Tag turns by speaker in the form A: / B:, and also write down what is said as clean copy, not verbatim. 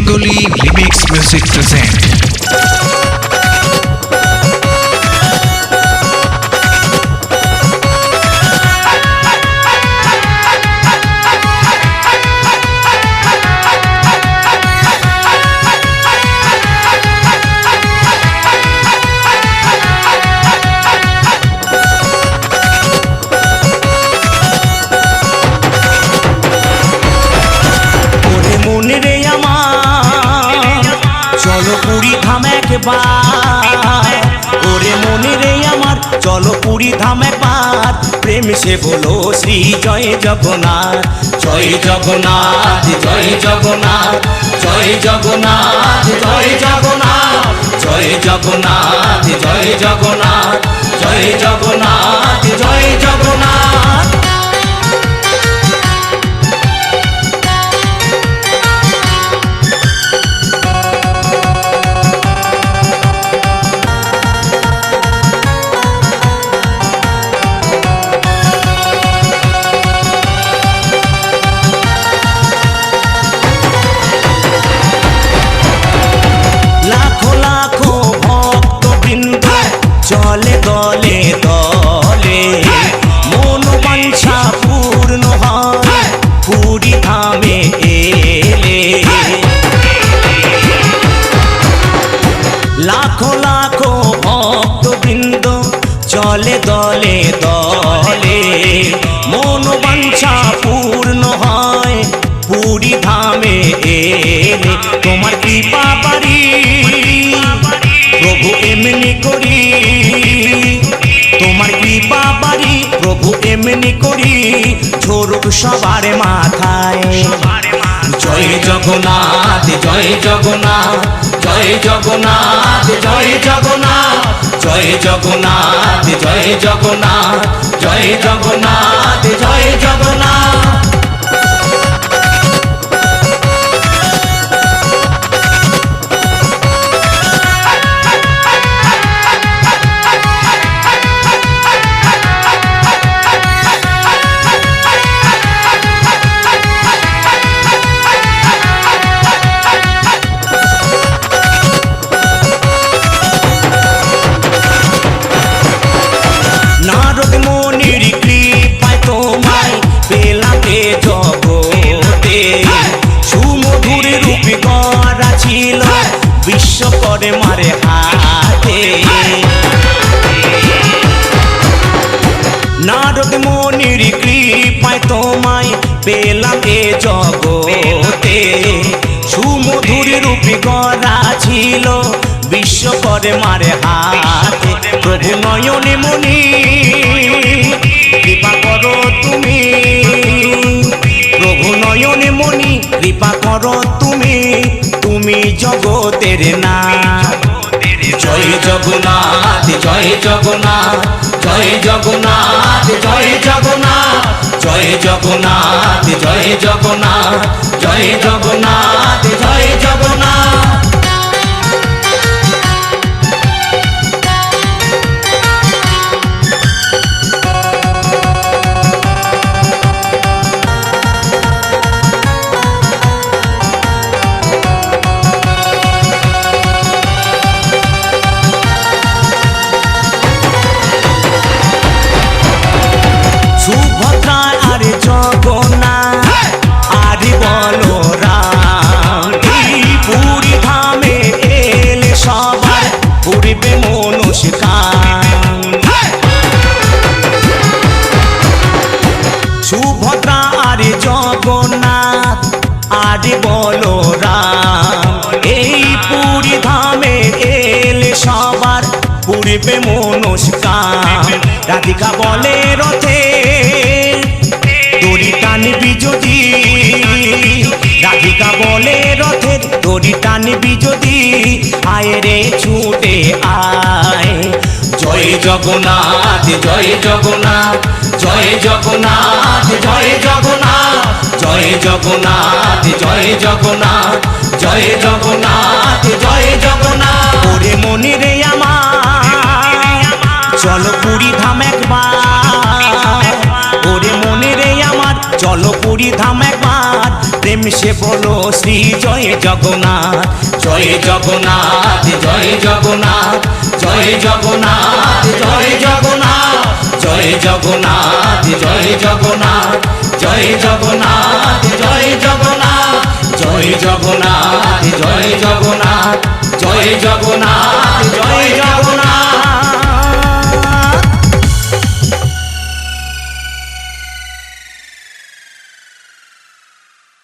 A: Bengali Remix Music present.
B: चलो पुरी धाम एकबार ओरे मने रे आमार चलो पुरी धाम एकबार प्रेम से बोलो श्री जय जगन्नाथ जय जगन्नाथ जय जगन्नाथ जय जगन्नाथ जय जगन्नाथ जय जगन्नाथ जय जगन्नाथ जय जगन्नाथ जय जगन्नाथ चले दले दले मनोबांछा पूर्ण हय पुरी धामे एले लाखो लाखो भक्तबृंद चले दले दले मनोबांछा पूर्ण हय पुरी धामे एले तोमार कृपा बारी प्रभु एमनी करी তোমার কৃপা বাড়ি প্রভু এমনি করি ঝরুক সবার মাথায় জয় জগন্নাথ জয় জগন্নাথ জয় জগন্নাথ জয় জগন্নাথ জয় জগন্নাথ জয় জগন্নাথ জয় জগন্নাথ জয় জগন্নাথ नारद मुनिर कृपाय तोमाय पेलाम ए जगते सुमधुर रूप गड़ा छिलो विश्वकर्मार हाथे नारद मुनिर कृपाय तोमाय पेलाम ए जगते सुमधुर रूप गड़ा छिलो विश्वकर्मार हाथे प्रभु नयने मणि कृपा करो तुमी प्रभु नयने मणि कृपा करो तुमी तुमी जगतेर नाथ जय जगन्नाथ जय जगन्नाथ जय जगन्नाथ जय जगन्नाथ जय जगन्नाथ जय जगन्नाथ जय जगन्नाथ जय जगन्नाथ सुभद्रा आरे जगन्नाथ आरे बलराम पुरी धामे एले सबार पुरिबे मनस्काम सुभद्रा आरे जगन्नाथ आरे बलराम এই পুরি ধামে এলে সবার পুরিবে মনস্কাম রাধিকা বলে রথে দড়ি টানবি যদি রাধিকা বলে রথে দড়ি টানবি যদি আয় রে ছুটে আয় জয় জগন্নাথ জয় জগন্নাথ জয় জগন্নাথ জয় জগন্নাথ জয় জগন্নাথ জয় জগন্নাথ জয় জগন্নাথ জয় জগন্নাথ ওরে মনে রে আমার চলো পুরি ধাম একবার ওরে মনে রে আমার চলো পুরী ধাম একবার প্রেম সে বলো শ্রী জয় জগন্নাথ জয় জগন্নাথ জয় জগন্নাথ জয় জগন্নাথ জয় জগন্নাথ জয় জগন্নাথ জয় জগন্নাথ জয় জগন্নাথ জয় জগন্নাথ জয় জগন্নাথ জয় জগন্নাথ জয় জগন্নাথ জয় জগন্নাথ